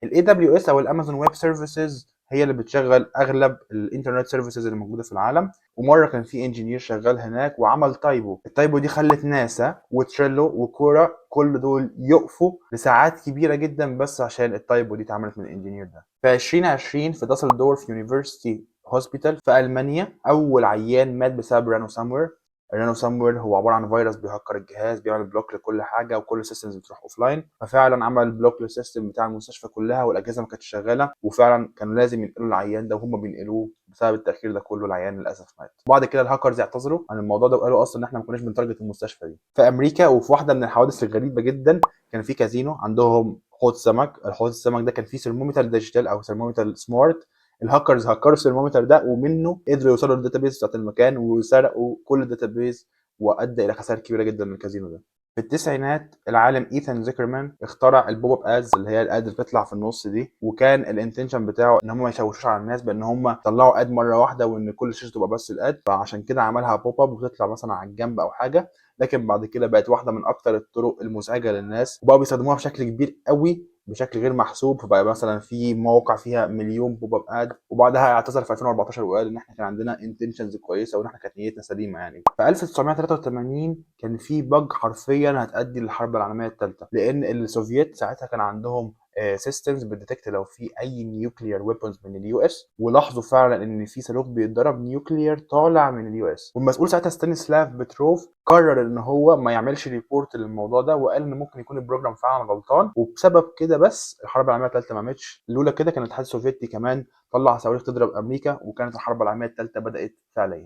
الاي دبليو اس او الامازون ويب سيرفيسز هي اللي بتشغل اغلب الانترنت سيرفيسز اللي موجوده في العالم. ومره كان في انجينير شغال هناك وعمل تايبو، التايبو دي خلت ناسا وتريلو وكورا كل دول يقفوا لساعات كبيره جدا بس عشان التايبو دي اتعملت من الانجينير ده. في 2020 في داسلدورف يونيفرسيتي هوسبيتال في المانيا اول عيان مات بسبب رانو ساموير. الرانو ساموير هو عباره عن فيروس بيهكر الجهاز، بيعمل بلوك لكل حاجه وكل السيستمز بتروح اوف لاين. ففعلا عمل بلوك للسيستم بتاع المستشفى كلها والاجهزه ما كانتش شغاله، وفعلا كانوا لازم ينقلوا العيان ده وهم بينقلوه بسبب التاخير ده كله العيان للاسف مات. وبعد كده الهاكرز اعتذروا عن الموضوع ده وقالوا اصلا ان احنا ما كناش بنتارجت المستشفى دي. في امريكا وفي واحده من الحوادث الغريبه جدا كان في كازينو عندهم حوض سمك. الحوض السمك ده كان فيه ثرمومتر ديجيتال او ثرمومتر سمارت. الهاكرز هكروا الثرمومتر ده ومنه قدروا يوصلوا للداتابيز بتاعت المكان وسرقوا كل الداتابيز، وادى الى خسائر كبيره جدا من الكازينو ده. في التسعينات العالم ايثان زيكرمان اخترع البوب اب ادز اللي هي الاد اللي بتطلع في النص دي، وكان الانتنشن بتاعه ان هم ما يشوشوش على الناس بان هم يطلعوا اد مره واحده وان كل شاشه تبقى بس الاد، فعشان كده عملها بوب اب وتطلع مثلا على الجنب او حاجه. لكن بعد كده بقت واحده من اكتر الطرق المزعجه للناس وبقوا بيستخدموها بشكل كبير قوي بشكل غير محسوب. فبقى مثلا في مواقع فيها مليون بوب اب اد. وبعدها اعتذر في 2014 وقال ان احنا كان عندنا انتنشنز كويسه وان احنا كانت نيتنا سليمه يعني. في 1983 كان في بج حرفيا هتؤدي للحرب العالميه الثالثه، لان السوفييت ساعتها كان عندهم سيستمز بتديتكت لو في اي نيوكليير ويبونز من اليو اس، ولاحظوا فعلا ان في صاروخ بيتضرب نيوكليير طالع من اليو اس. والمسؤول ساعتها ستانيسلاف بتروف قرر ان هو ما يعملش ريبورت للموضوع ده، وقال ان ممكن يكون البروجرام فعلا غلطان، وبسبب كده بس الحرب العالميه الثالثه ما قامتش. لولا كده كان الاتحاد السوفيتي كمان طلع صواريخ تضرب امريكا وكانت الحرب العالميه الثالثه بدات فعليا.